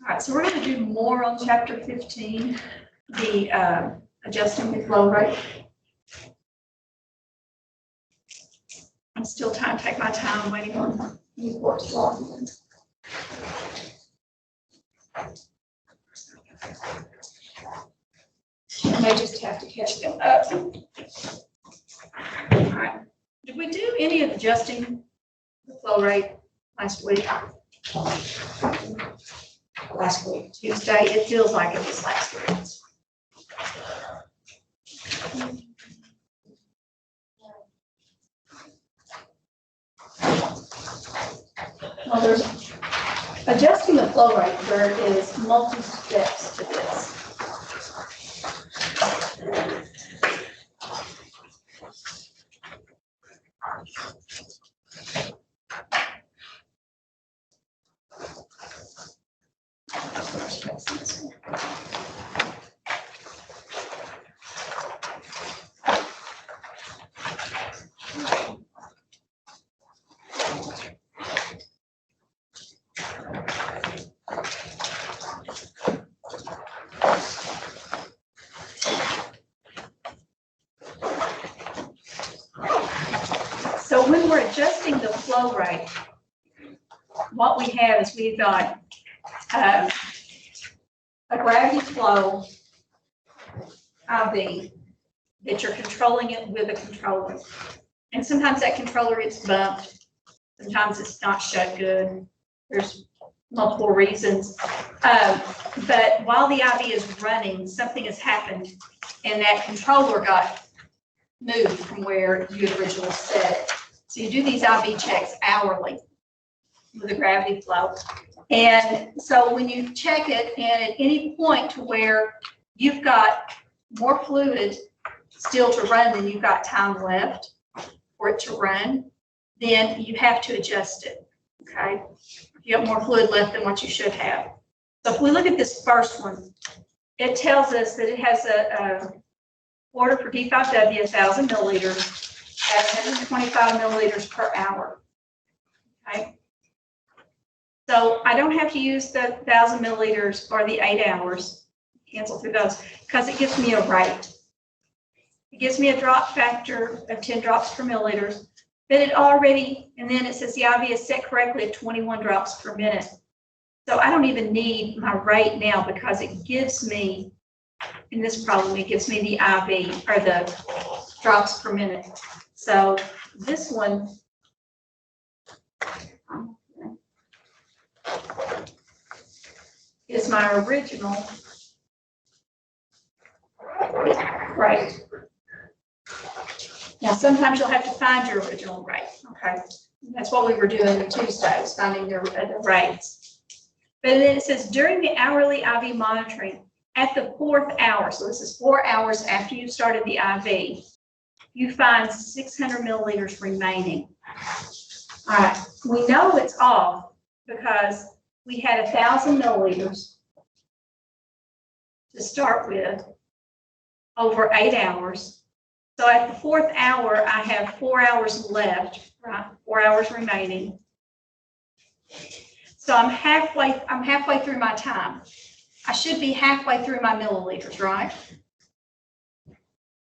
All right, so we're going to do more on chapter 15, the adjusting the flow rate. I'm still trying to take my time waiting on Newport to log in. I may just have to catch them up. All right. Did we do any of adjusting the flow rate last week? Last week, Tuesday. It feels like it was last week. Well, there's adjusting the flow rate. There is multi-steps to this. So when we're adjusting the flow rate, what we have is we've got a gravity flow IV that you're controlling it with a controller. And sometimes that controller gets bumped. Sometimes it's not shut good. There's multiple reasons. But while the IV is running, something has happened and that controller got moved from where you had originally set it. So you do these IV checks hourly with a gravity flow. And so when you check it, and at any point to where you've got more fluid still to run than you've got time left for it to run, then you have to adjust it, okay? You have more fluid left than what you should have. So if we look at this first one, it tells us that it has a order for D5W, 1,000 milliliters, at 125 milliliters per hour, okay? So I don't have to use the 1,000 milliliters for the 8 hours, cancel through those, because it gives me a rate. It gives me a drop factor of 10 drops per milliliters, but it already, and then it says the IV is set correctly at 21 drops per minute. So I don't even need my rate now because it gives me, in this problem, it gives me the IV, or the drops per minute. So this one, is my original rate. Now, sometimes you'll have to find your original rate, okay? That's what we were doing on Tuesday, was finding the rates. But then it says, during the hourly IV monitoring, at the 4th hour, so this is 4 hours after you started the IV, you find 600 milliliters remaining. All right, we know it's off because we had 1,000 milliliters to start with over 8 hours. So at the 4th hour, I have 4 hours left, right? 4 hours remaining. So I'm halfway through my time. I should be halfway through my milliliters, right?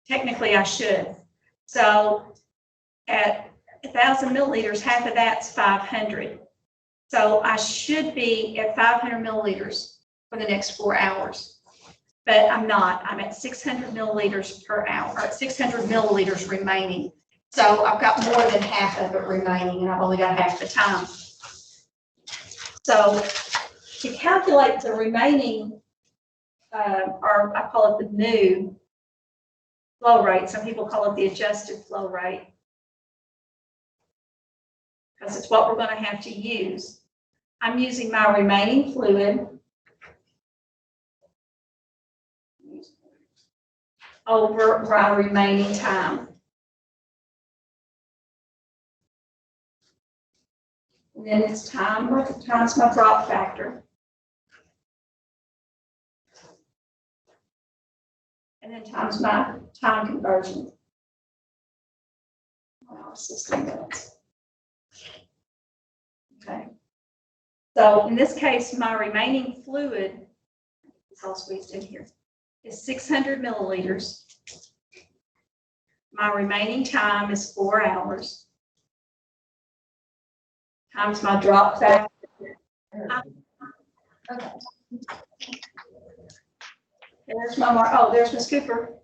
Technically, I should. So at 1,000 milliliters, half of that's 500. So I should be at 500 milliliters for the next 4 hours. But I'm not. I'm at 600 milliliters per hour, or 600 milliliters remaining. So I've got more than half of it remaining, and I've only got half the time. So to calculate the remaining, or I call it the new flow rate. Some people call it the adjusted flow rate, because it's what we're going to have to use. I'm using my remaining fluid over my remaining time. And then it's time times my drop factor. And then times my time conversion. Wow, 60 minutes. Okay. So in this case, my remaining fluid, it's all squeezed in here, is 600 milliliters. My remaining time is 4 hours. Times my drop factor. Okay. There's my mark. Oh, there's Miss Cooper.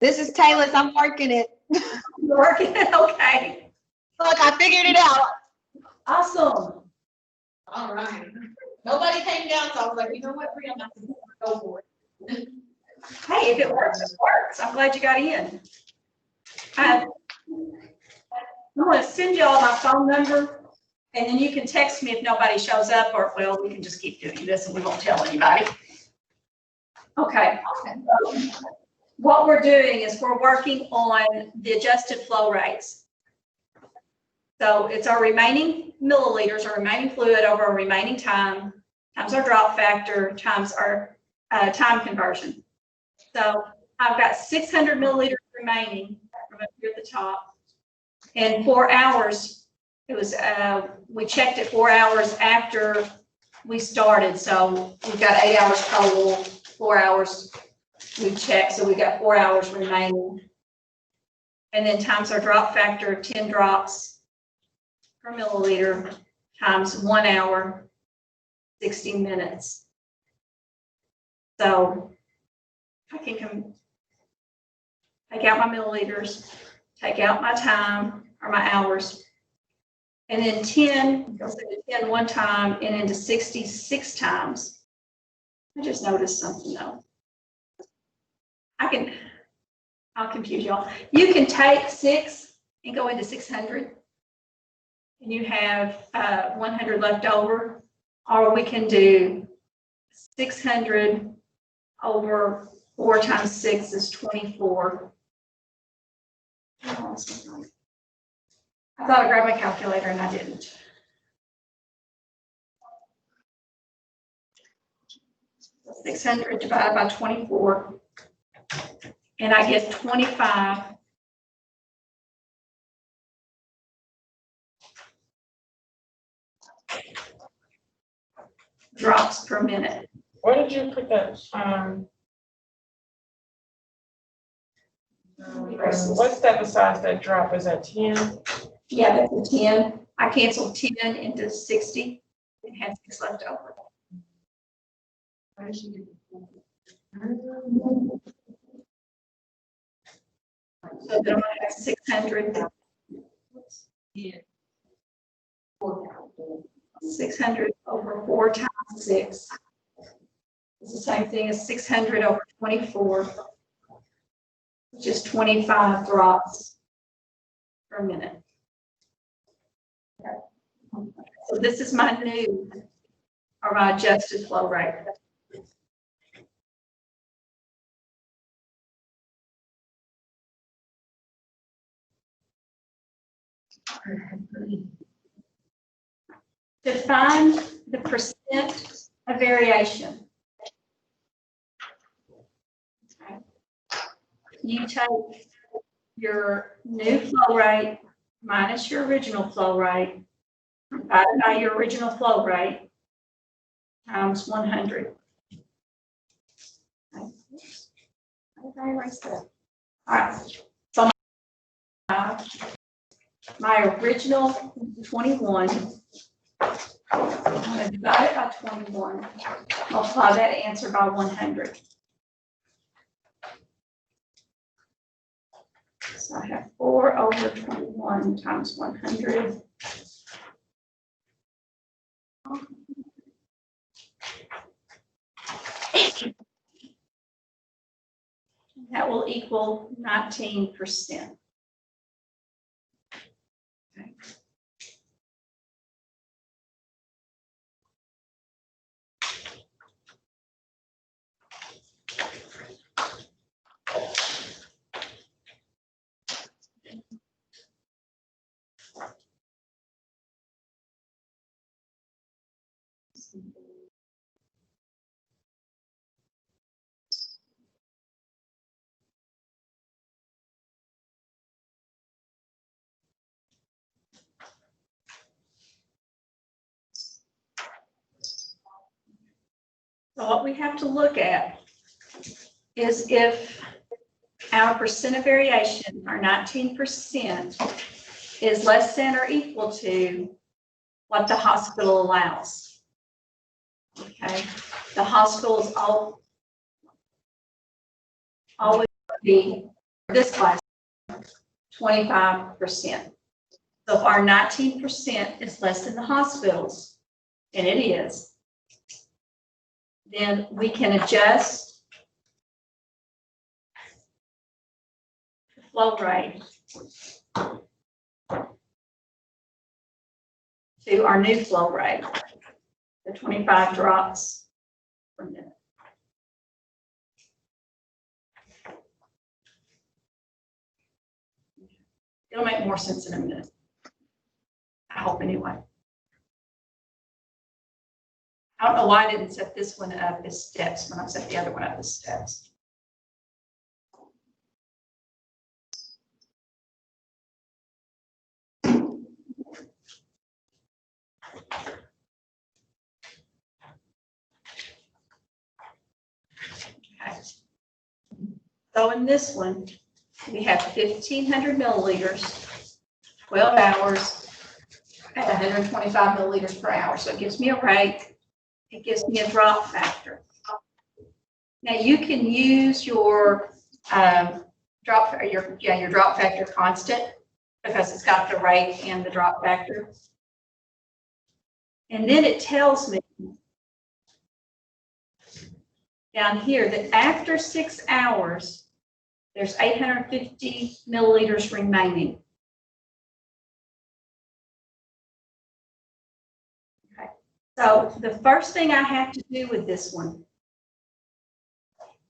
This is Taylor's. I'm working it. You're working it, okay. Look, I figured it out. Awesome. All right. Nobody came down, so I was like, you know what, Bree, I'm not gonna go for it. Hey, if it works, it works. I'm glad you got in. I'm going to send you all my phone number, and then you can text me if nobody shows up, or, well, we can just keep doing this and we won't tell anybody. Okay. What we're doing is we're working on the adjusted flow rates. So it's our remaining milliliters, our remaining fluid over our remaining time, times our drop factor, times our time conversion. So I've got 600 milliliters remaining from up here at the top. In 4 hours, it was, we checked it 4 hours after we started. So we've got 8 hours total, 4 hours we checked. So we got 4 hours remaining. And then times our drop factor, 10 drops per milliliter, times 1 hour, 60 minutes. So I can take out my milliliters, take out my time or my hours, and then 10 goes into 10 one time and into 60 6 times. I just noticed something though. I'll confuse y'all. You can take 6 and go into 600, and you have 100 left over, or we can do 600 over 4 times 6 is 24. I thought I grabbed my calculator and I didn't. So 600 divided by 24, and I get 25 drops per minute. Where did you put that? What's that besides that drop? Is that 10? Yeah, that's a 10. I canceled 10 into 60 and had 6 left over. So then I have 600. 600 over 4 times 6. It's the same thing as 600 over 24, which is 25 drops per minute. So this is my new, or my adjusted flow rate. To find the percent of variation, you take your new flow rate minus your original flow rate, divided by your original flow rate, times 100. How did I erase that? All right. So my original 21, I'm going to divide it by 21, multiply that answer by 100. So I have 4 over 21 times 100. That will equal 19%. Okay. So what we have to look at is if our percent of variation, our 19%, is less than or equal to what the hospital allows. Okay, the hospital is always be this class 25%. So if our 19% is less than the hospitals, and it is, then we can adjust the flow rate to our new flow rate, the 25 drops per minute. It'll make more sense in a minute. I hope anyway. I don't know why I didn't set this one up as steps when I set the other one up as steps. Okay. So in this one, we have 1,500 milliliters, 12 hours at 125 milliliters per hour. So it gives me a rate. It gives me a drop factor. Now you can use your drop factor constant because it's got the rate and the drop factor. And then it tells me down here that after 6 hours, there's 850 milliliters remaining. Okay. So the first thing I have to do with this one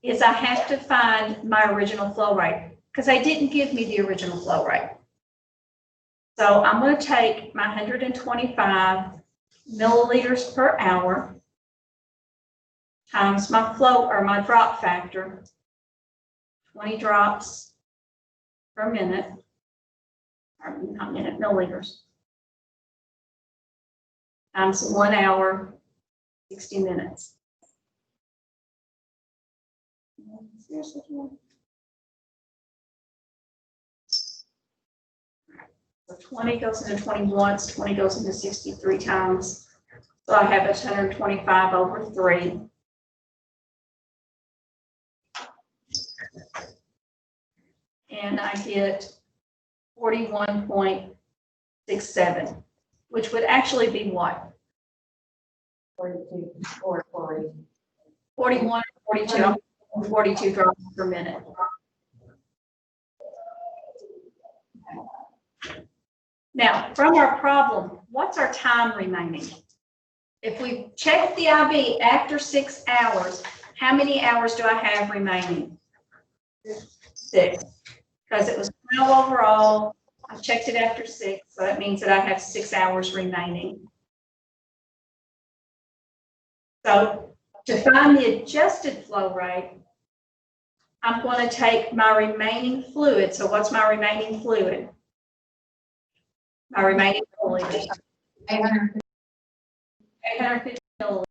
is I have to find my original flow rate because they didn't give me the original flow rate. So I'm going to take my 125 milliliters per hour times my flow or my drop factor, 20 drops per minute, or not minute, milliliters, times 1 hour, 60 minutes. So 20 goes into 20 once, 20 goes into 63 times. So I have 125 over 3. And I get 41.67, which would actually be what? 42 or 40. 41, 42, 42 drops per minute. Now, from our problem, what's our time remaining? If we check the IV after 6 hours, how many hours do I have remaining? 6. Because it was 12 overall. I checked it after 6, so that means that I have 6 hours remaining. So to find the adjusted flow rate, I'm going to take my remaining fluid. So what's my remaining fluid? My remaining milliliters. 850 milliliters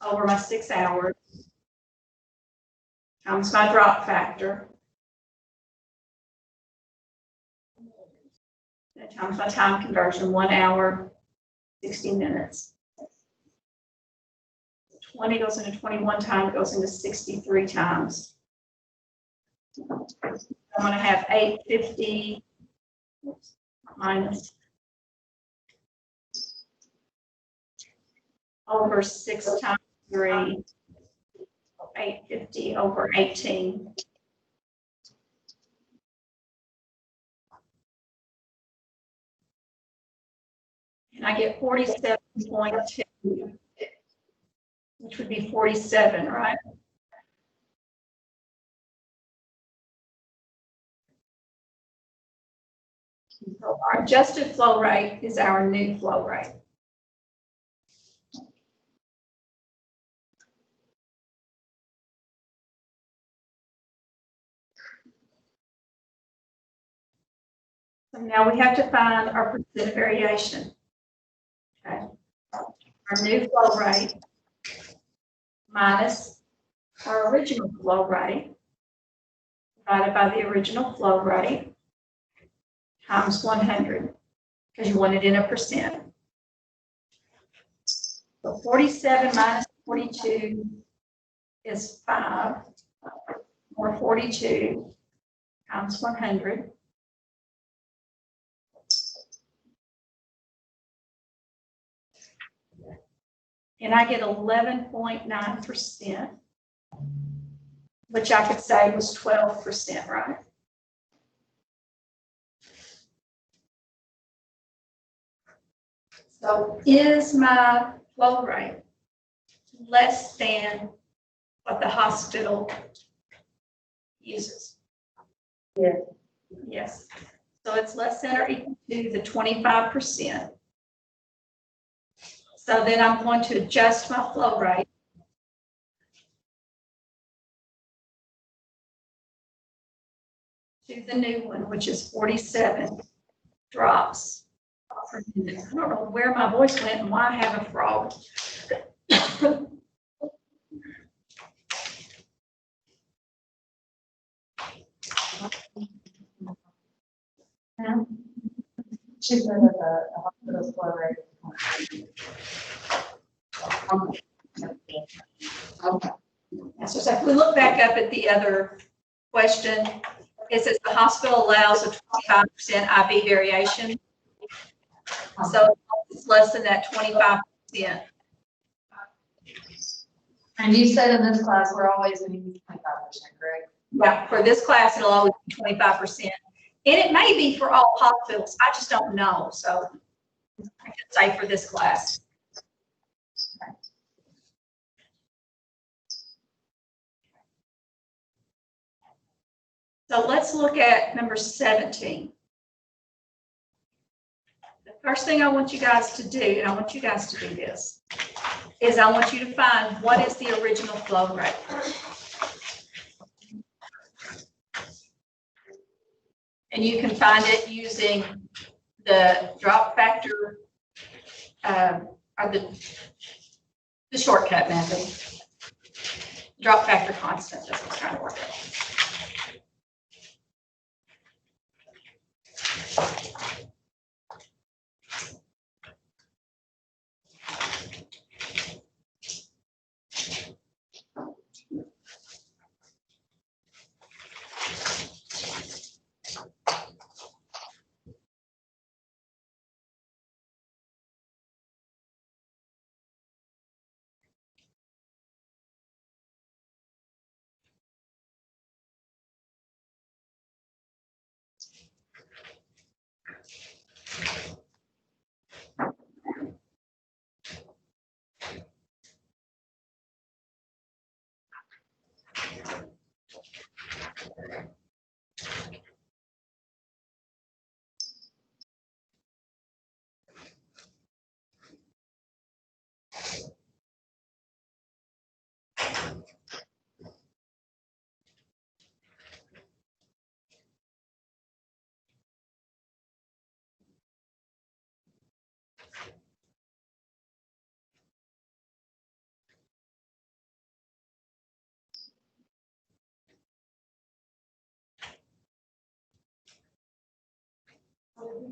over my 6 hours times my drop factor. Times my time conversion, 1 hour, 60 minutes. 20 goes into 21 times, it goes into 63 times. I'm going to have 850 minus over 6 times 3, 850 over 18. And I get 47.2, which would be 47, right? So our adjusted flow rate is our new flow rate. So now we have to find our percent variation. Okay. our new flow rate minus our original flow rate divided by the original flow rate times 100, because you want it in a percent. So 47 minus 42 is 5, or 42 times 100. And I get 11.9%, which I could say was 12%, right? So is my flow rate less than what the hospital uses? Yes. Yes. So it's less than or equal to the 25%. So then I'm going to adjust my flow rate to the new one, which is 47 drops per minute. I don't know where my voice went and why I have a frog. She said that the hospital's flow rate is. Okay. So if we look back up at the other question, it says the hospital allows a 25% IV variation. So it's less than that 25%. And you said in this class, we're always in 25%, correct? Yeah, for this class, it'll always be 25%. And it may be for all hospitals, I just don't know, so I can say for this class. So let's look at number 17. The first thing I want you guys to do, and I want you guys to do this, is I want you to find what is the original flow rate. And you can find it using the drop factor or the shortcut method. Drop factor constant, that's what's trying to work out.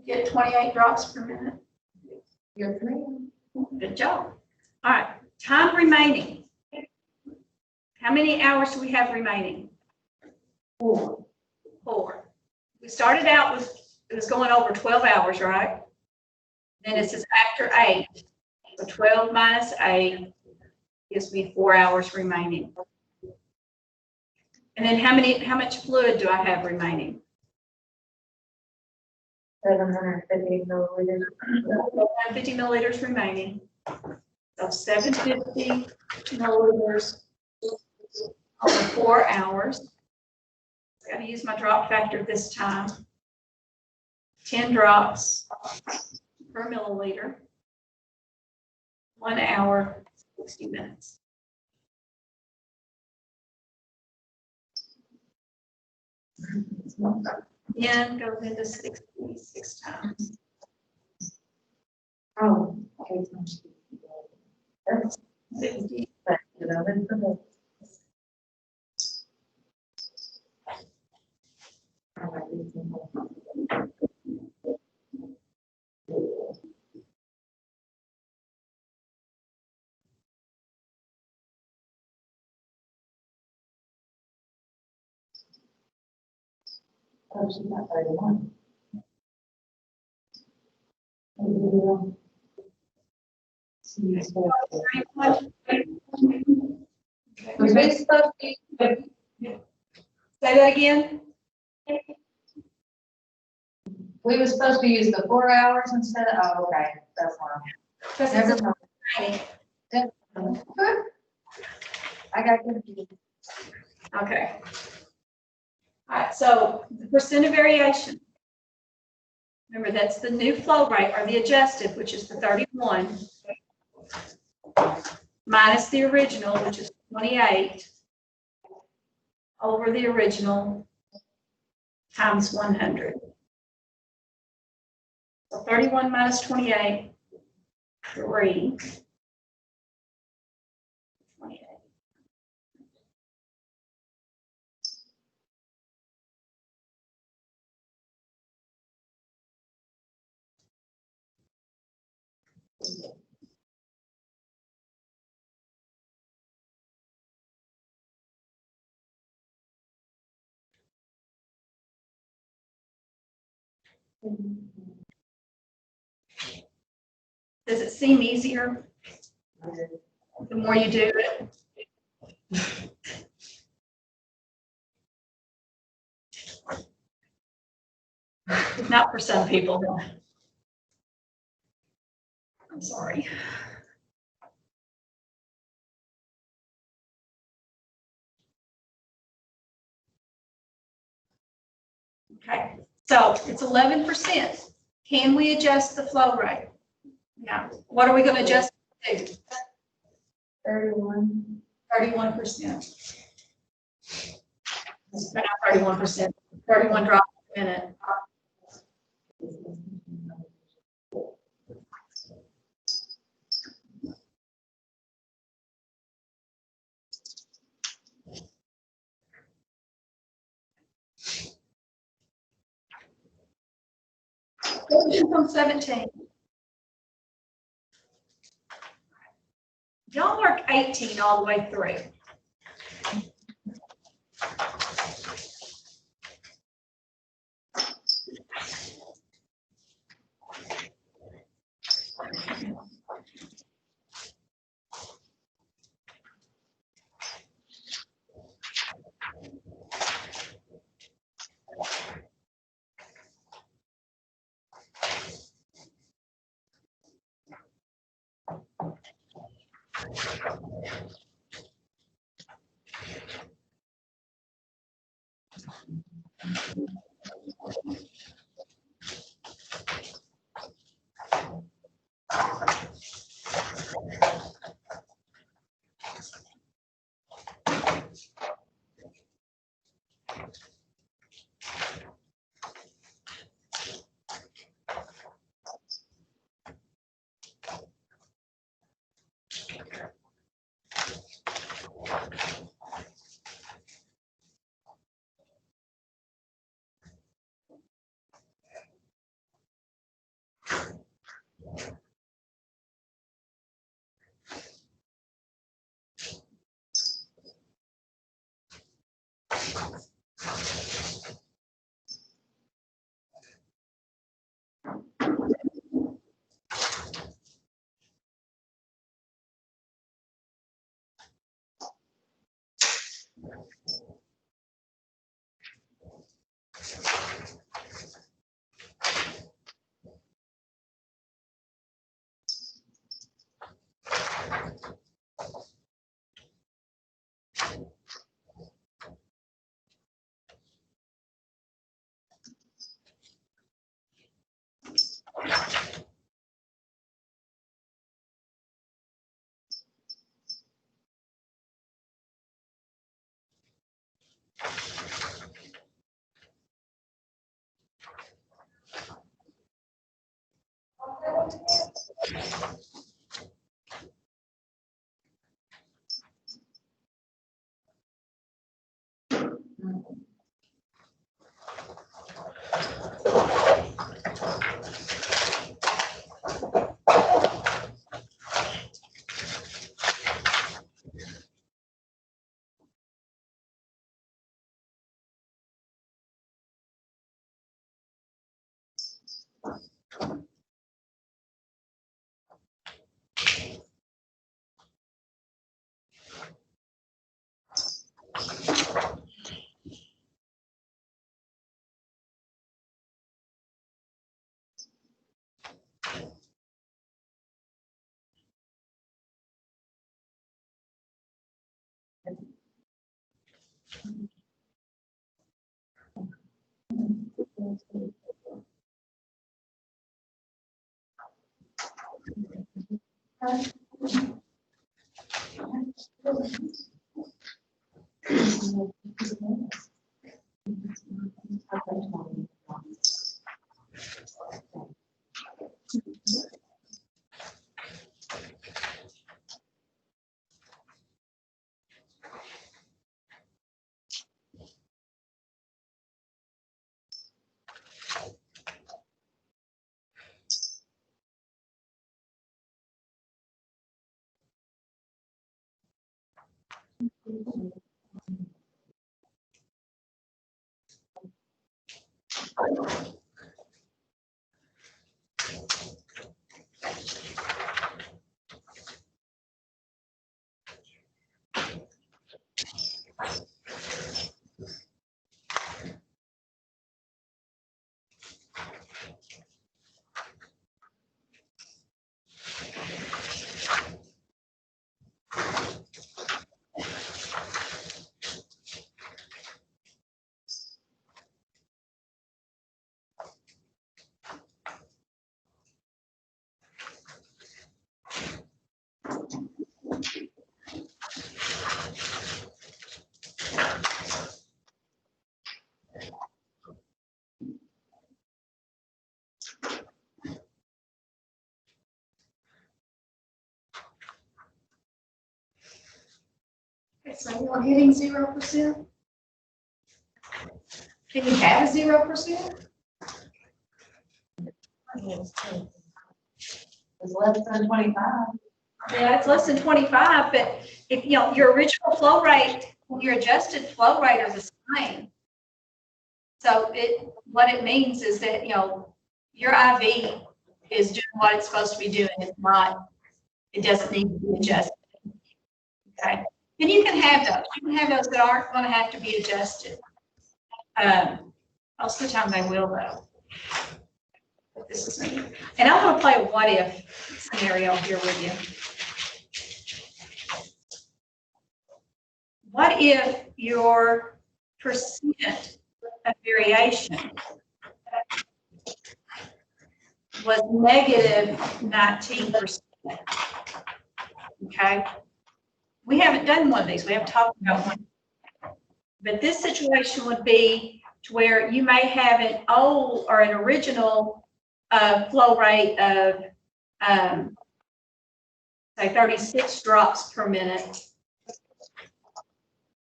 Get 28 drops per minute. You're three. Good job. All right, time remaining. How many hours do we have remaining? 4. 4. We started out with, it was going over 12 hours, right? Then it says after 8. So 12 minus 8 gives me 4 hours remaining. And then how much fluid do I have remaining? 750 milliliters. 50 milliliters remaining. So 750 milliliters over 4 hours. I gotta use my drop factor this time. 10 drops per milliliter. 1 hour, 60 minutes. N goes into 66 times. Oh, okay. 60. But, you know, then for the. Oh, she's not 31. She's 40. Was we supposed to be? Say that again? We were supposed to use the 4 hours instead of, oh, okay, that's wrong. Because Never it's mind. training. I got confused. Okay. All right, so the percent of variation. Remember, that's the new flow rate or the adjusted, which is the 31, minus the original, which is 28, over the original times 100. So 31 minus 28, 3. 28. Does it seem easier the more you do it? Not for some people. I'm sorry. Okay, so it's 11%. Can we adjust the flow rate? Now, what are we going to adjust to? 31. 31%. Not 31%, 31 drops a minute. From 17. Y'all work 18 all the way through. Okay, so you're hitting 0%? Can you have a 0%? It's less than 25. Yeah, it's less than 25, but if, you know, your original flow rate, your adjusted flow rate are the same. So what it means is that, you know, your IV is doing what it's supposed to be doing. It's not, it doesn't need to be adjusted. Okay. And you can have those. You can have those that aren't going to have to be adjusted. Most of the time they will though. But this is me. And I'm going to play a what if scenario here with you. What if your percent of variation was negative 19%? Okay. We haven't done one of these. We haven't talked about one. But this situation would be to where you may have an old or an original flow rate of, say, 36 drops per minute,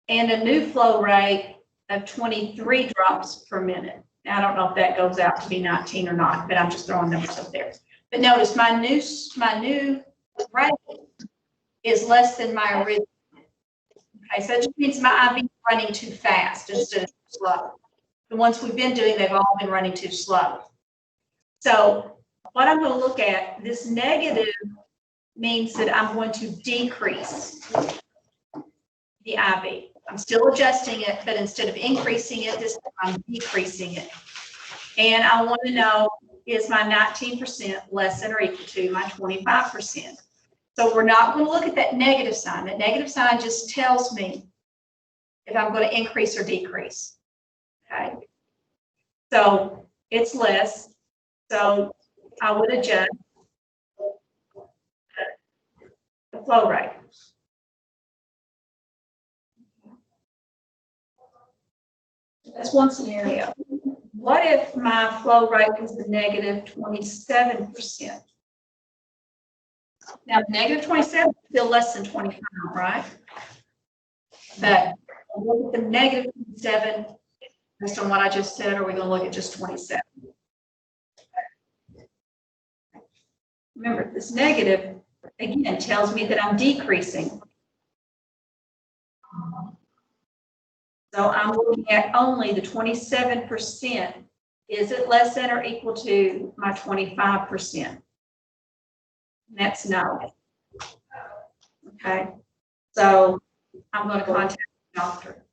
and a new flow rate of 23 drops per minute. Now, I don't know if that goes out to be 19 or not, but I'm just throwing numbers up there. But notice my new rate is less than my original. Okay, so it just means my IV is running too fast instead of too slow. The ones we've been doing, they've all been running too slow. So what I'm going to look at, this negative means that I'm going to decrease the IV. I'm still adjusting it, but instead of increasing it, this time I'm decreasing it. And I want to know, is my 19% less than or equal to my 25%? So we're not going to look at that negative sign. That negative sign just tells me if I'm going to increase or decrease. Okay. So it's less. So I would adjust the flow rate. That's one scenario. What if my flow rate is a negative 27%? Now, negative 27 is still less than 25, right? But look at the negative 27 based on what I just said, or are we going to look at just 27? Remember, this negative, again, tells me that I'm decreasing. So I'm looking at only the 27% Is it less than or equal to my 25%? That's no. Okay, so I'm going to contact the doctor.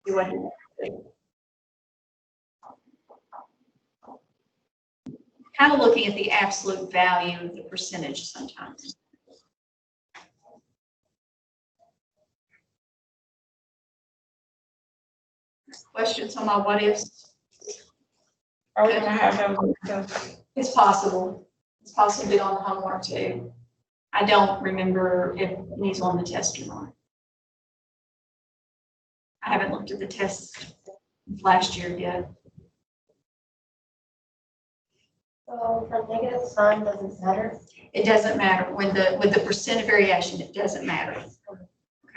See what he wants to do. Kind of looking at the absolute value of the percentage sometimes. Questions on my what ifs? Are we gonna have those? It's possible. It's possibly on the homework too. I don't remember if it needs on the test or not. I haven't looked at the test last year yet. So the negative sign doesn't matter? It doesn't matter with the percent of variation, it doesn't matter.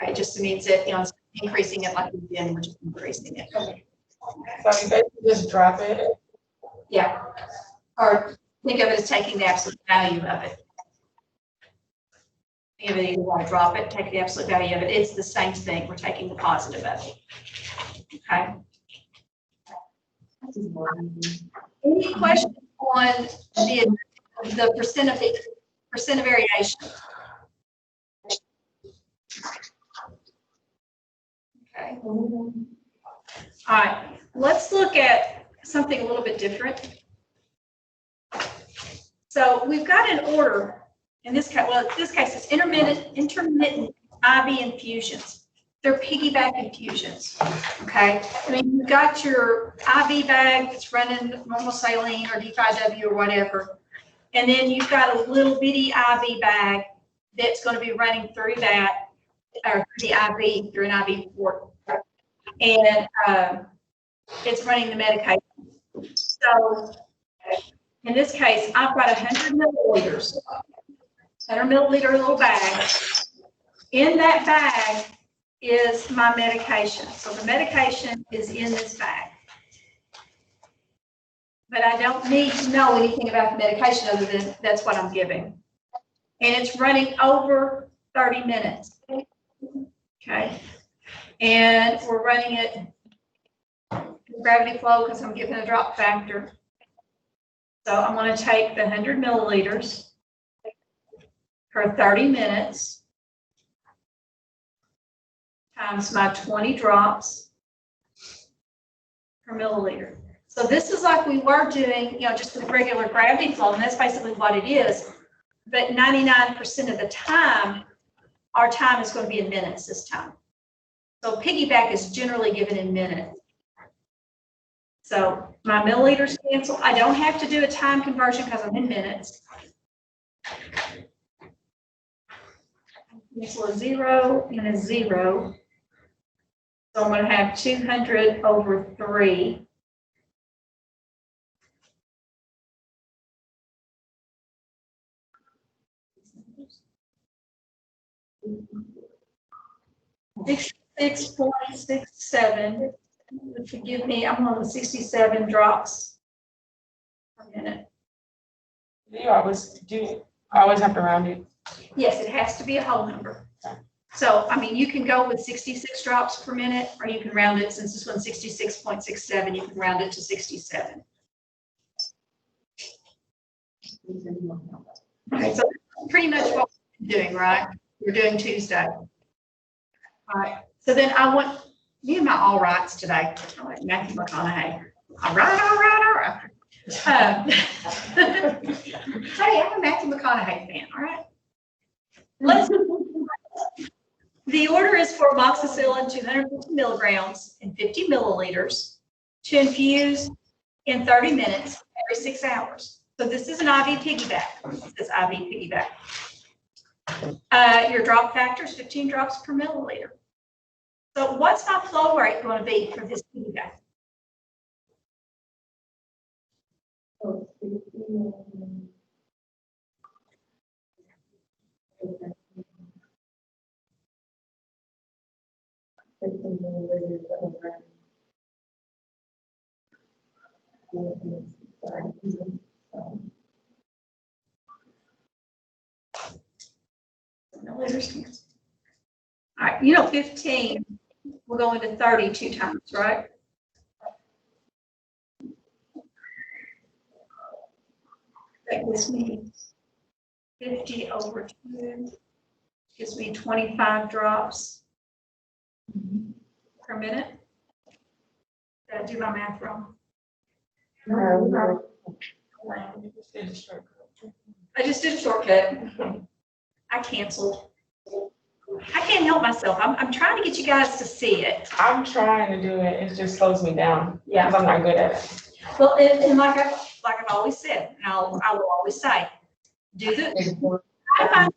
Okay, it just means that, you know, it's increasing it like we've been, we're just increasing it. Okay. So you basically just drop it. Yeah. Or think of it as taking the absolute value of it. Think of it, you want to drop it, take the absolute value of it. It's the same thing. We're taking the positive of it. Okay. Any questions on the percent of variation? Okay. All right. Let's look at something a little bit different. So we've got an order in this case. Well, in this case, it's intermittent IV infusions. They're piggyback infusions. Okay. I mean, you've got your IV bag that's running normal saline or D5W or whatever, and then you've got a little bitty IV bag that's going to be running through that, or the IV through an IV port, and it's running the medication. So in this case, I've got 100 milliliters, 100 milliliter little bag. In that bag is my medication. So the medication is in this bag. But I don't need to know anything about the medication other than that's what I'm giving. And it's running over 30 minutes. Okay. And we're running it gravity flow because I'm giving a drop factor. So I'm going to take the 100 milliliters for 30 minutes times my 20 drops per milliliter. So this is like we were doing, you know, just with regular gravity flow, and that's basically what it is. But 99% of the time, our time is going to be in minutes this time. So piggyback is generally given in minutes. So my milliliters cancel. I don't have to do a time conversion because I'm in minutes. Cancel a 0 and a 0. So I'm going to have 200 over 3. $66.67, which would give me, I'm on 67 drops per minute. Do you always have to round it? Yes, it has to be a whole number. So, I mean, you can go with 66 drops per minute, or you can round it, since this one's 66.67, you can round it to 67. Okay, so pretty much what we're doing, right? We're doing Tuesday. All right, so then I want, me and my all rights today, I'm like Matthew McConaughey. All right, all right, all right. Hey, I'm a Matthew McConaughey fan, all right? The order is for amoxicillin 250 milligrams and 50 milliliters to infuse in 30 minutes every 6 hours. So this is an IV piggyback. This is IV piggyback. Your drop factor is 15 drops per milliliter. So what's my flow rate going to be for this piggyback? Milliliters. All right, you know 15 will go into 30 2 times, right? That gives me 50 over 2, gives me 25 drops per minute. Did I do my math wrong? I just did a shortcut. I canceled. I can't help myself. I'm trying to get you guys to see it. I'm trying to do it, it just slows me down, because I'm not good at it. Well, and like I've always said, and I will always say, do the, I find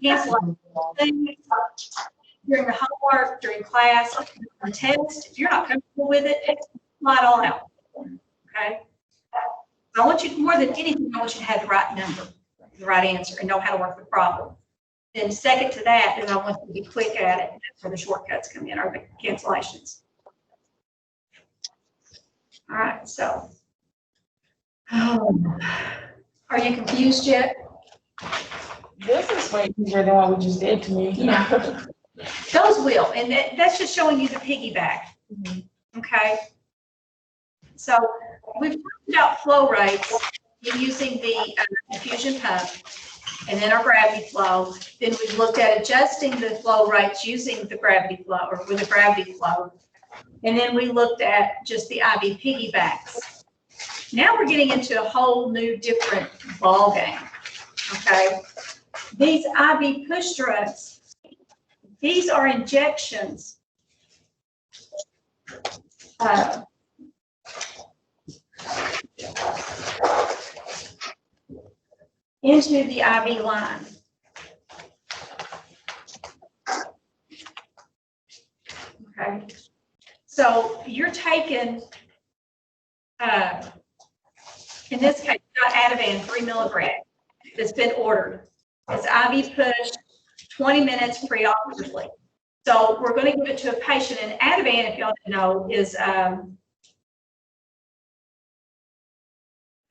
cancel things during the homework, during class, on test. If you're not comfortable with it, slide all out. Okay? I want you, more than anything, I want you to have the right number, the right answer, and know how to work the problem. Then second to that is I want you to be quick at it. That's where the shortcuts come in, or the cancellations. All right, so. Are you confused yet? This is way easier than what we just did to me. Yeah. Those will, and that's just showing you the piggyback. Okay. So we've talked about flow rates using the diffusion pump, and then our gravity flow. Then we've looked at adjusting the flow rates using the gravity flow, or with a gravity flow. And then we looked at just the IV piggybacks. Now we're getting into a whole new different ball game. Okay. These IV push drugs, these are injections into the IV line. Okay. So you're taking, in this case, got Ativan 3 milligrams that's been ordered. It's IV push, 20 minutes preoperatively. So we're going to give it to a patient, and Ativan, if y'all didn't know, is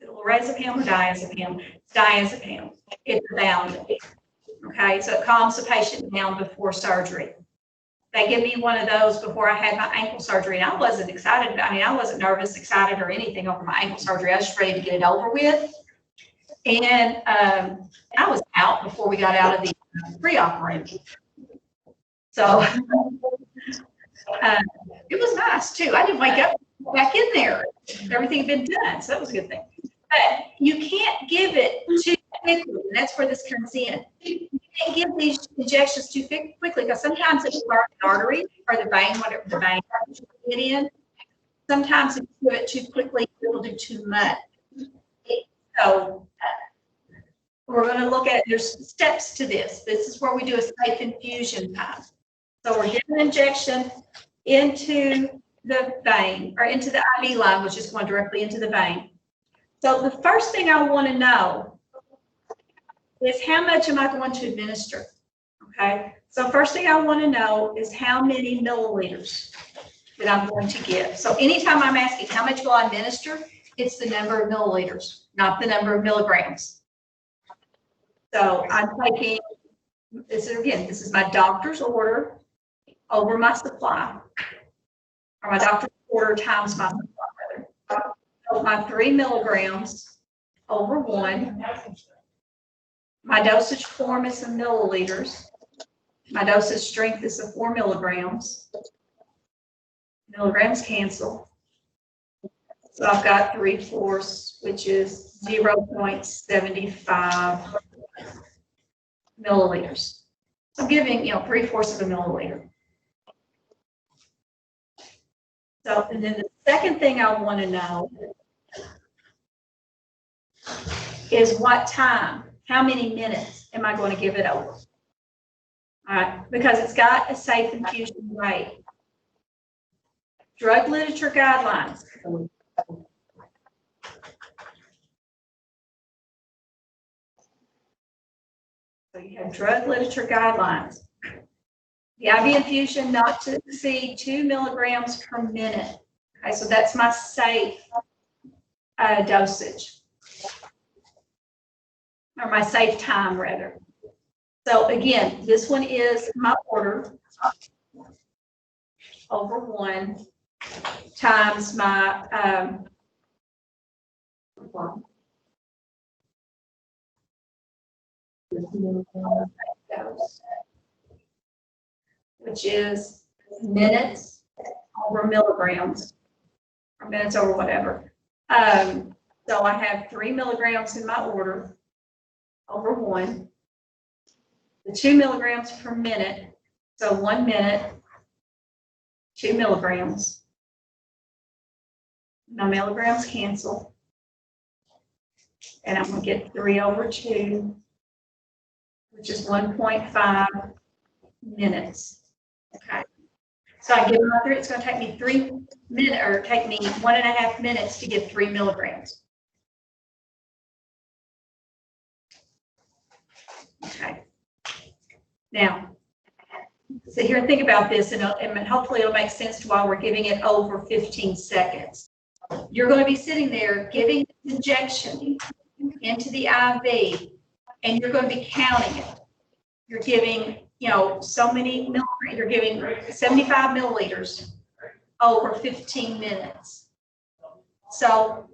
lorazepam or diazepam. It's diazepam. It's bound. Okay, so it calms the patient down before surgery. They give me one of those before I had my ankle surgery, and I wasn't excited. I mean, I wasn't nervous, excited, or anything over my ankle surgery. I was just ready to get it over with. And I was out before we got out of the pre-operative. So it was nice too. I didn't wake up back in there. Everything had been done, so that was a good thing. But you can't give it too quickly, and that's where this comes in. You can't give these injections too quickly, because sometimes it will burn the artery or the vein, whatever the vein you get in. Sometimes if you give it too quickly, it will do too much. So we're going to look at, there's steps to this. This is where we do a safe infusion time. So we're giving an injection into the vein, or into the IV line, which is going directly into the vein. So the first thing I want to know is how much am I going to administer? Okay. So first thing I want to know is how many milliliters that I'm going to give. So anytime I'm asking how much will I administer, it's the number of milliliters, not the number of milligrams. So I'm taking, this is my doctor's order over my supply, or my doctor's order times my supply, rather. So my 3 milligrams over 1. My dosage form is in milliliters. My dosage strength is 4 milligrams. Milligrams cancel. So I've got 3/4, which is 0.75 milliliters. I'm giving, 3/4 of a milliliter. So, and then the second thing I want to know is what time, how many minutes am I going to give it over? All right, because it's got a safe infusion rate. Drug literature guidelines. So you have drug literature guidelines. The IV infusion not to exceed 2 milligrams per minute. Okay, so that's my safe dosage, or my safe time rather. So again, this one is my order over 1 times my dose, which is minutes over milligrams, or minutes over whatever. So I have 3 milligrams in my order over 1. The 2 milligrams per minute, so 1 minute, 2 milligrams. My milligrams cancel. And I'm going to get 3 over 2, which is 1.5 minutes. Okay. So I give my 3, it's going to take me 3 minutes, or take me 1.5 minutes to give 3 milligrams. Okay. Now, sit here and think about this, and hopefully it'll make sense to why we're giving it over 15 seconds. You're going to be sitting there giving this injection into the IV, and you're going to be counting it. You're giving, so many milliliters, you're giving 75 milliliters over 15 minutes. So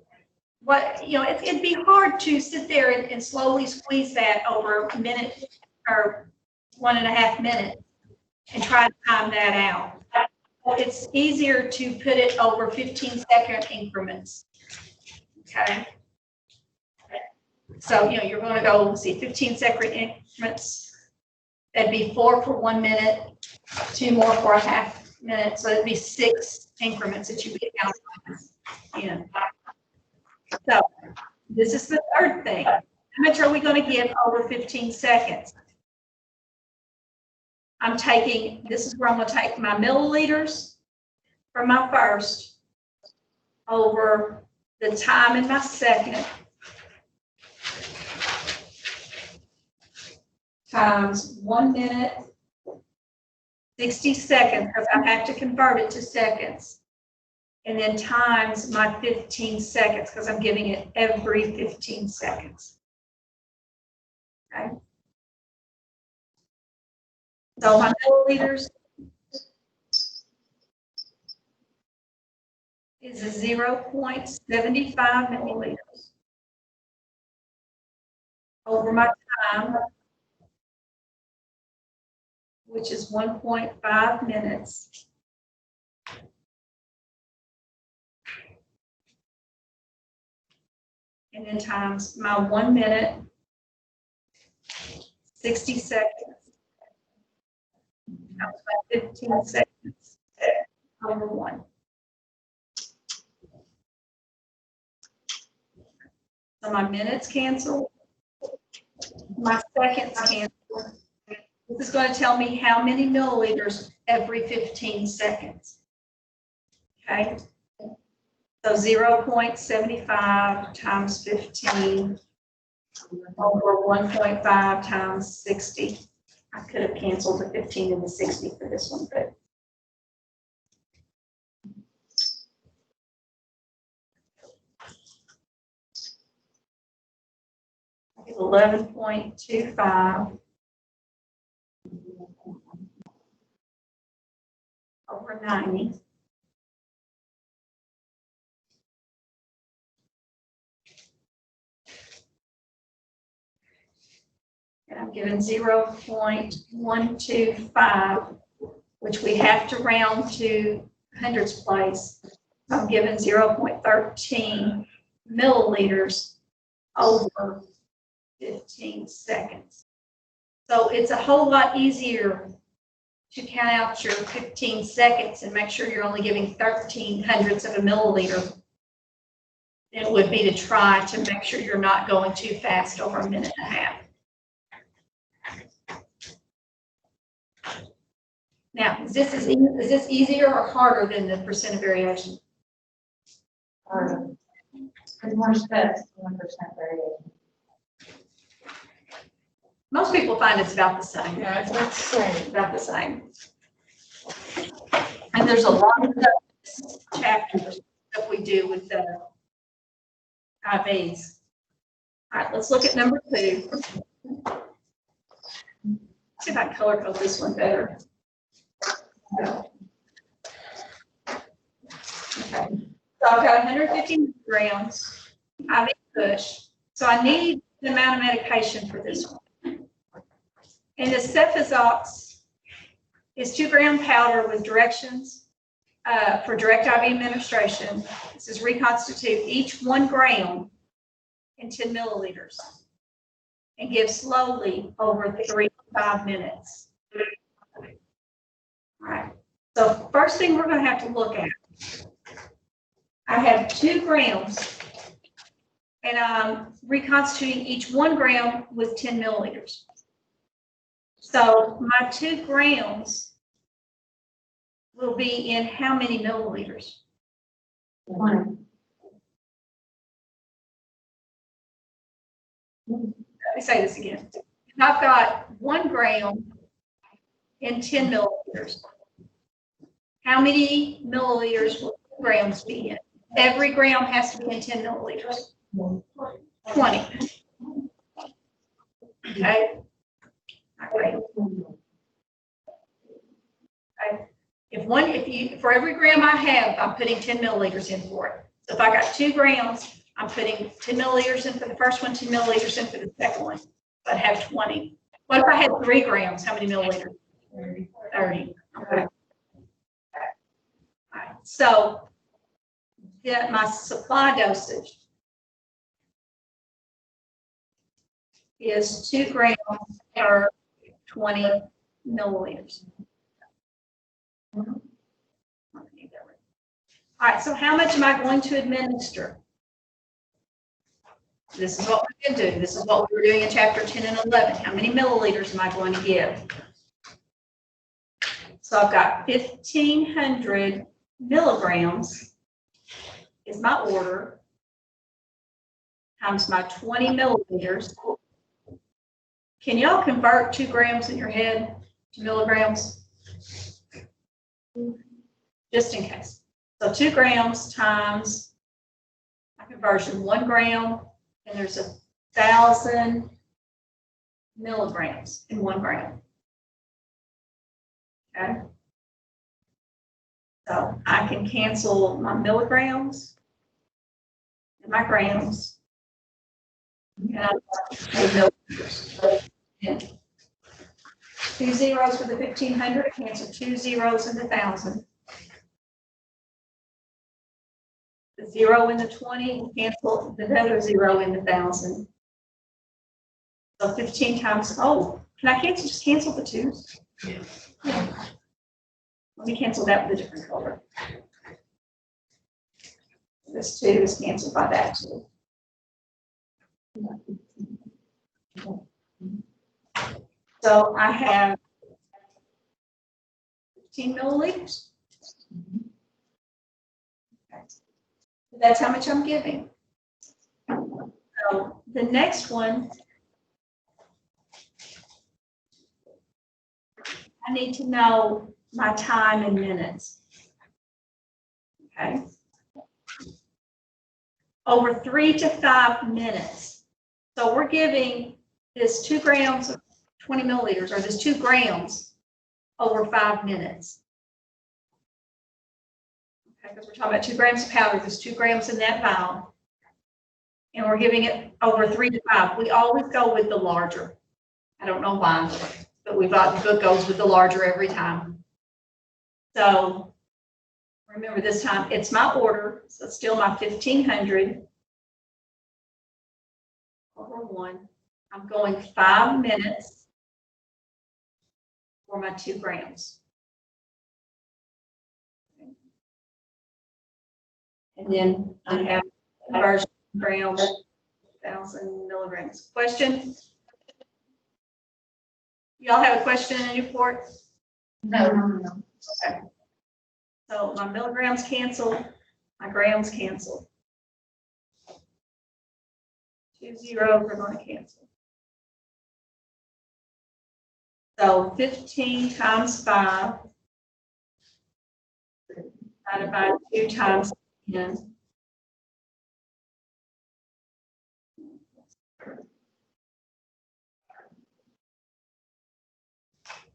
it'd be hard to sit there and slowly squeeze that over a minute or 1.5 minutes and try to time that out. It's easier to put it over 15-second increments. Okay. So, you're going to go, see, 15-second increments. That'd be 4 for 1 minute, 2 more for a half minute. So it'd be 6 increments that you get counting. So this is the third thing. How much are we going to give over 15 seconds? This is where I'm going to take my milliliters from my first over the time in my second times 1 minute, 60 seconds, because I have to convert it to seconds. And then times my 15 seconds, because I'm giving it every 15 seconds. Okay. So my milliliters is a 0.75 milliliters over my time, which is 1.5 minutes. And then times my 1 minute, 60 seconds. Times my 15 seconds over 1. So my minutes cancel. My seconds cancel. This is going to tell me how many milliliters every 15 seconds. Okay. So 0.75 times 15 over 1.5 times 60. I could have canceled the 15 and the 60 for this one, but. I get 11.25 over 90. And I'm given 0.125, which we have to round to hundredths place. I'm given 0.13 milliliters over 15 seconds. So it's a whole lot easier to count out your 15 seconds and make sure you're only giving 13 hundredths of a milliliter than it would be to try to make sure you're not going too fast over a minute and a half. Now, is this easier or harder than the percent of variation? Harder. It's more steps, 1% variation. Most people find it's about the same. Yeah, it's not the same. About the same. And there's a lot of chapters that we do with the IVs. All right, let's look at number 2. See if I can color code this one better. Okay. So I've got 150 grams IV push. So I need the amount of medication for this one. And the cephalox is 2-gram powder with directions for direct IV administration. This is reconstitute each 1 gram in 10 milliliters and give slowly over 3 to 5 minutes. All right. So first thing we're going to have to look at, I have 2 grams and I'm reconstituting each 1 gram with 10 milliliters. So my 2 grams will be in how many milliliters? 1. Let me say this again. I've got 1 gram in 10 milliliters. How many milliliters will grams be in? Every gram has to be in 10 milliliters. 20. Okay. Okay. For every gram I have, I'm putting 10 milliliters in for it. So if I got 2 grams, I'm putting 10 milliliters in for the first one, 10 milliliters in for the second one. I'd have 20. What if I had 3 grams? How many milliliters? 30. Okay. All right. So my supply dosage is 2 grams per 20 milliliters. All right, so how much am I going to administer? This is what we can do. This is what we were doing in chapter 10 and 11. How many milliliters am I going to give? So I've got 1,500 milligrams is my order times my 20 milliliters. Can y'all convert 2 grams in your head to milligrams? Just in case. So 2 grams times my conversion, 1 gram, and there's 1,000 milligrams in 1 gram. Okay. So I can cancel my milligrams and my grams. And I've got milliliters. 2 zeros for the 1,500, cancel 2 zeros in the 1,000. The 0 in the 20, cancel the other 0 in the 1,000. So 15 times, oh, can I just cancel the 2s? Yeah. Let me cancel that with a different color. This 2 is canceled by that 2. So I have 15 milliliters. Okay. That's how much I'm giving. So the next one, I need to know my time in minutes. Okay. Over 3 to 5 minutes. So we're giving this 2 grams of 20 milliliters, or this 2 grams over 5 minutes. Okay, because we're talking about 2 grams of powder, there's 2 grams in that vial. And we're giving it over 3 to 5. We always go with the larger. I don't know why, but the book goes with the larger every time. So remember this time, it's my order, so it's still my 1,500 over 1. I'm going 5 minutes for my 2 grams. And then I have conversion grams, 1,000 milligrams. Question? Y'all have a question in Newport? No. Okay. So my milligrams cancel, my grams cancel. 2 zeros are going to cancel. So 15 times 5 divided by 2 times 10.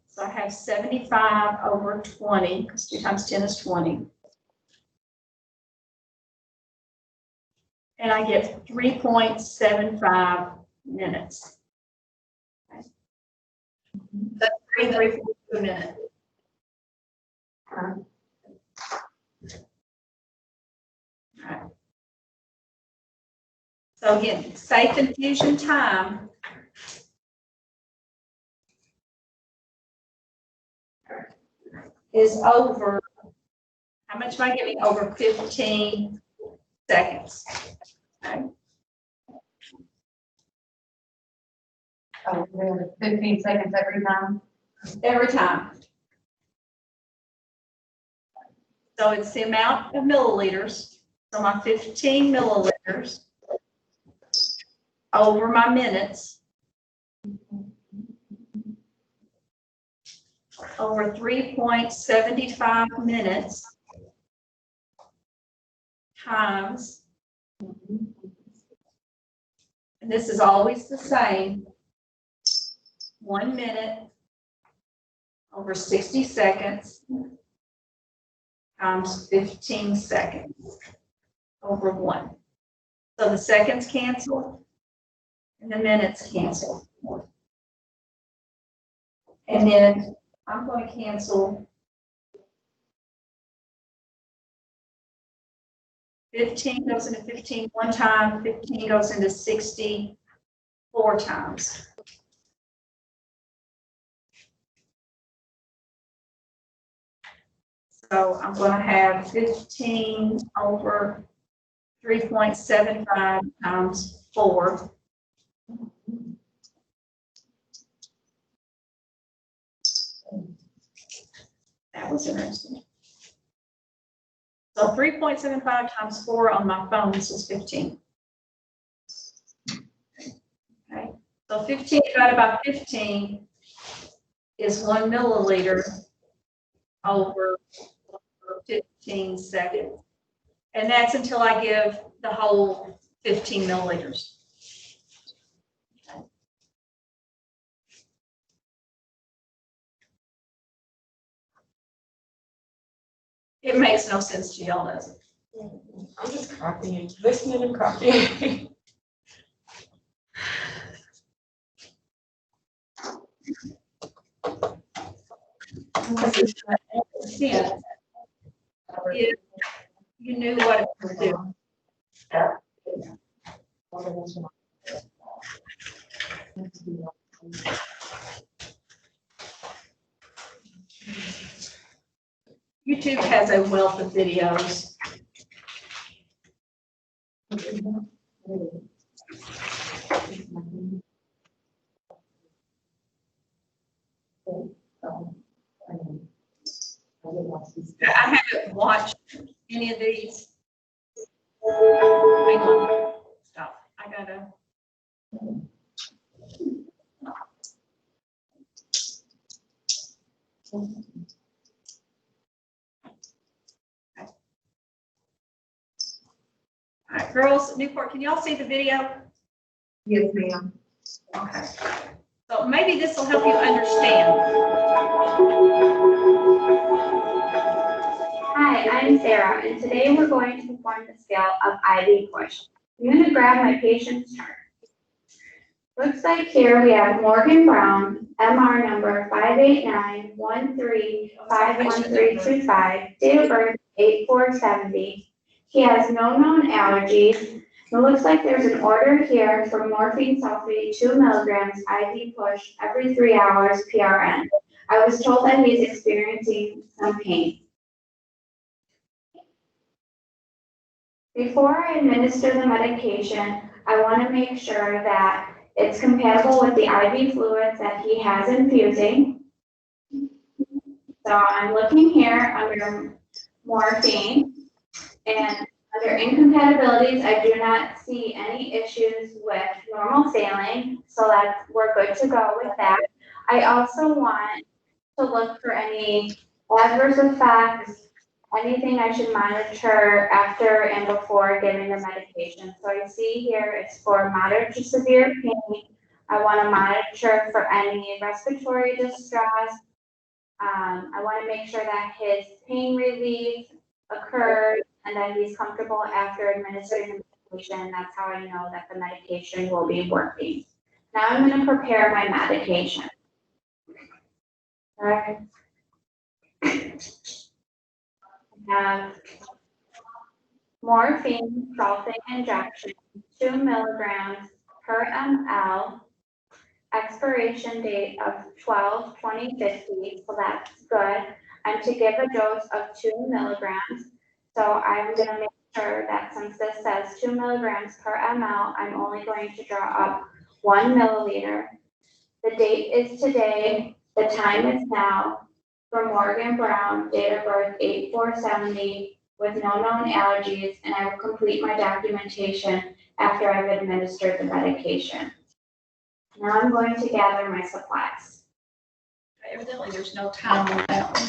So I have 75 over 20, because 2 times 10 is 20. And I get 3.75 minutes. Okay. That's 3 a minute. Alright. So again, safe infusion time is over, how much am I giving? Over 15 seconds. Okay. Oh, really? 15 seconds every time? Every time. So it's the amount of milliliters, so my 15 milliliters over my minutes, over 3.75 minutes times, and this is always the same, 1 minute over 60 seconds times 15 seconds over 1. So the seconds cancel and the minutes cancel. And then I'm going to cancel 15 goes into 15 one time, 15 goes into 60 4 times. So I'm going to have 15 over 3.75 times 4. That was interesting. So 3.75 times 4 on my phone is 15. Okay. So 15 divided by 15 is 1 milliliter over 15 seconds. And that's until I give the whole 15 milliliters. It makes no sense to y'all, does it? I'm just copying, listening and copying. Yeah. If you knew what it was doing. YouTube has a wealth of videos. I haven't watched any of these. Hang on. Stop. I gotta. All right, girls, Newport, can y'all see the video? Yes, ma'am. Okay. So maybe this will help you understand. Hi, I'm Sarah, and today we're going to perform the scale of IV push. I'm going to grab my patient's chart. Looks like here we have Morgan Brown, MR number 58913511325, date of birth 8470. He has no known allergies. It looks like there's an order here for morphine sulfate 2 milligrams IV push every 3 hours PRN. I was told that he's experiencing some pain. Before I administer the medication, I want to make sure that it's compatible with the IV fluids that he has infusing. So I'm looking here under morphine, and under incompatibilities, I do not see any issues with normal saline, so that we're good to go with that. I also want to look for any adverse effects, anything I should monitor after and before giving the medication. So I see here it's for moderate to severe pain. I want to monitor for any respiratory distress. I want to make sure that his pain relief occurs and that he's comfortable after administering the medication. That's how I know that the medication will be working. Now I'm going to prepare my medication. Okay. I have morphine sulfate injection, 2 milligrams per ml, expiration date of 12/20/50, so that's good. And to give a dose of 2 milligrams, so I'm gonna make sure that since this says 2 milligrams per ml, I'm only going to draw up 1 milliliter. The date is today, the time is now, for Morgan Brown, date of birth 8/4/70, with no known allergies, and I will complete my documentation after I've administered the medication. Now I'm going to gather my supplies. Evidently, there's no time on that one.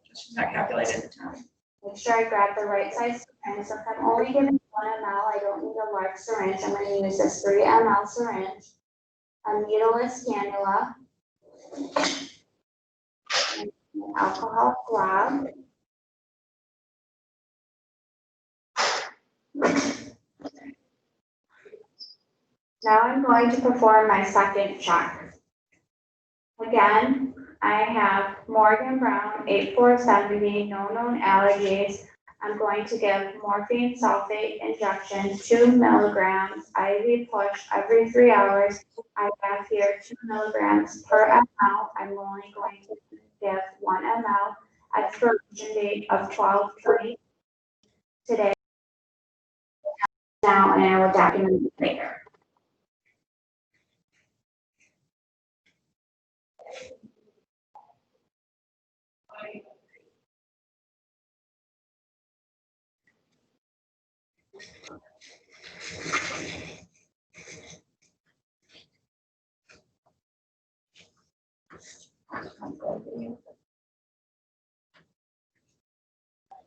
Just not calculated the time. Make sure I grab the right size syringe. Since I'm only giving 1 ml, I don't need a large syringe. I'm going to use this 3 ml syringe, a needleless cannula, and an alcohol swab. Now I'm going to perform my second check. Again, I have Morgan Brown, 8/4/70, no known allergies. I'm going to give morphine sulfate injection, 2 milligrams, IV push every 3 hours. I have here 2 milligrams per ml. I'm only going to give 1 ml. Expiration date of 12/20 today. Now, and I will document it later.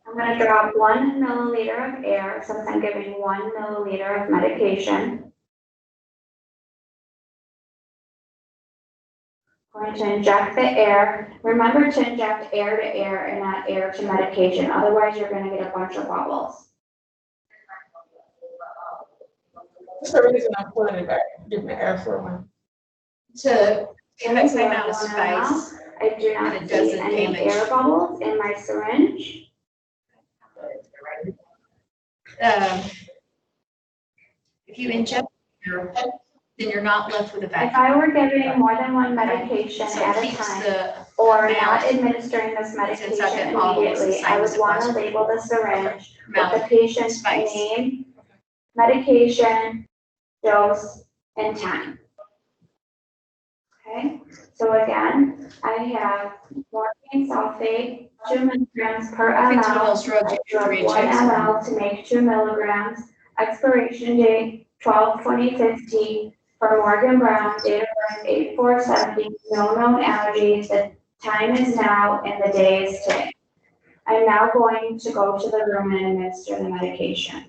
I'm going to drop 1 milliliter of air since I'm giving 1 milliliter of medication. I'm going to inject the air. Remember to inject air to air and not air to medication. Otherwise, you're going to get a bunch of bubbles. What's the reason I'm pulling it back, giving the air for one? To give that same amount of 1 ml. space. I do And not it see doesn't any damage. air bubbles in my syringe. If you inject air, then you're not left with a If vacuum. I were giving more than one medication So at it a keeps time, the or amount not administering this medication inside that bottle is the immediately, same I as would it want to was label the syringe with amount the patient's space. name, medication, dose, and time. Okay, so again, I have morphine sulfate, 2 milligrams per I think it's one of ml. those drugs you Drug read 1 ml to make 2 milligrams. Expiration date 12/20/50 for Morgan Brown, date of birth 8/4/70, no known allergies. The time is now and the day is today. I'm now going to go to the room and administer the medication.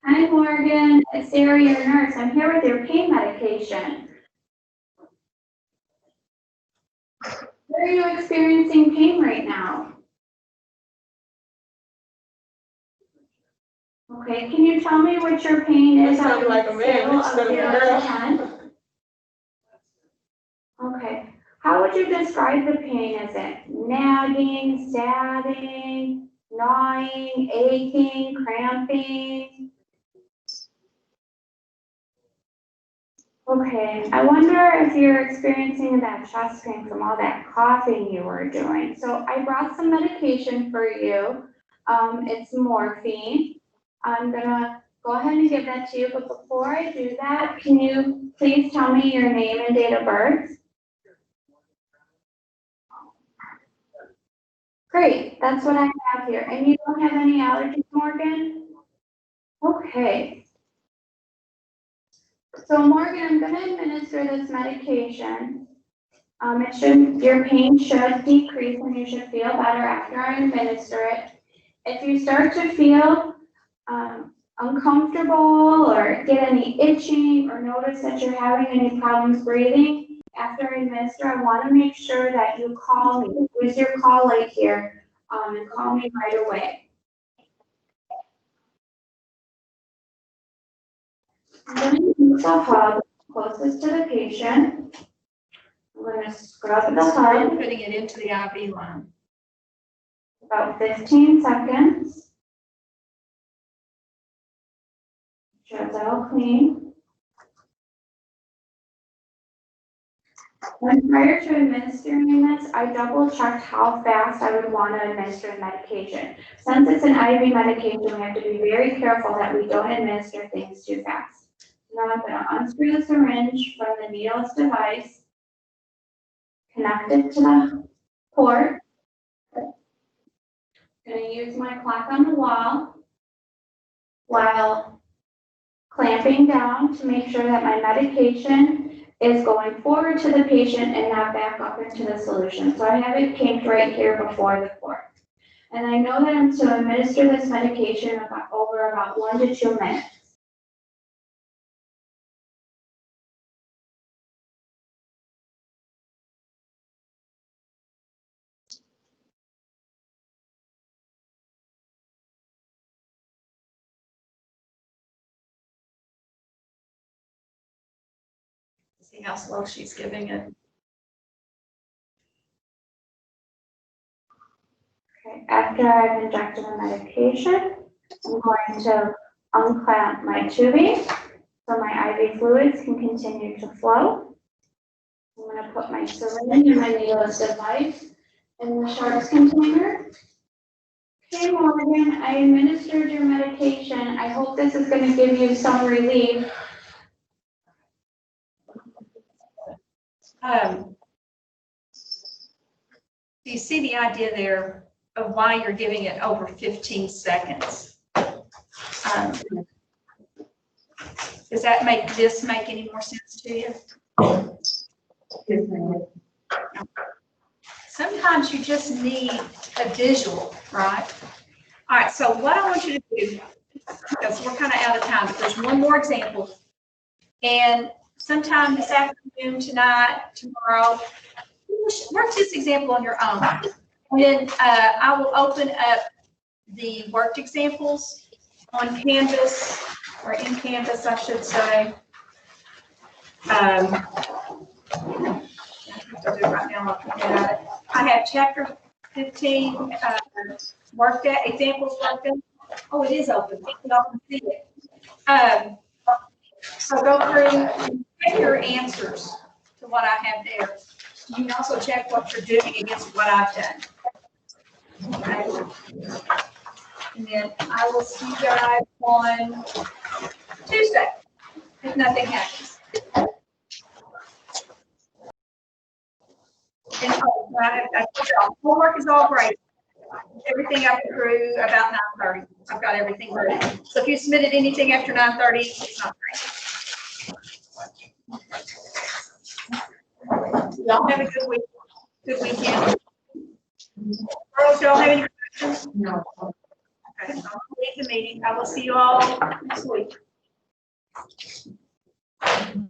Hi Morgan, it's Sarah, your nurse. I'm here with your pain medication. Where are you experiencing pain right now? Okay, can you tell me what your pain is That on sounded like a a man scale of instead of a 0 girl. to 10? Okay, how would you describe the pain? Is it nagging, stabbing, gnawing, aching, cramping? Okay, I wonder if you're experiencing that chest pain from all that coughing you were doing. So I brought some medication for you. It's morphine. I'm gonna go ahead and give that to you, but before I do that, can you please tell me your name and date of birth? Great, that's what I have here. And you don't have any allergies, Morgan? Okay. So Morgan, I'm gonna administer this medication. Your pain should decrease and you should feel better after I administer it. If you start to feel uncomfortable or get any itching or notice that you're having any problems breathing, After I administer, I want to make sure that you call me. Use your call light here, and call me right away. I'm going to use the hub closest to the patient. I'm going to scrub the hub Putting it into the IV line. about 15 seconds. Sure it's all clean. And prior to administering this, I double checked how fast I would want to administer the medication. Since it's an IV medication, we have to be very careful that we don't administer things too fast. Now I'm going to unscrew the syringe from the needleless device, connect it to the port. I'm going to use my clock on the wall while clamping down to make sure that my medication is going forward to the patient and not back up into the solution. So I have it camped right here before the port. And I know that I'm to administer this medication over about 1 to 2 minutes. See how slow she's giving it. Okay, after I've injected the medication, I'm going to unclamp my tubing so my IV fluids can continue to flow. I'm going to put my syringe and my needleless device in the sharps container. Okay, Morgan, I administered your medication. I hope this is going to give you some relief. Do you see the idea there of why you're giving it over 15 seconds? Does that make any more sense to you? Sometimes you just need a visual, right? All right, so what I want you to do, because we're kind of out of time, but there's one more example. And sometime this afternoon, tonight, tomorrow, work this example on your own. And then I will open up the worked examples on Canvas, or in Canvas, I should say. I'll do it right now. I'll forget about it. I have chapter 15 worked at, examples worked at. Oh, it is open. Y'all can see it. So go through, check your answers to what I have there. You can also check what you're doing against what I've done. Okay. And then I will see you guys on Tuesday, if nothing happens. And homework is all great. Everything up through about 9:30. I've got everything ready. So if you submitted anything after 9:30, it's not great. Y'all have a good week. Good weekend. Girls, y'all have any questions? No. Okay, I'll leave the meeting. I will see you all next week.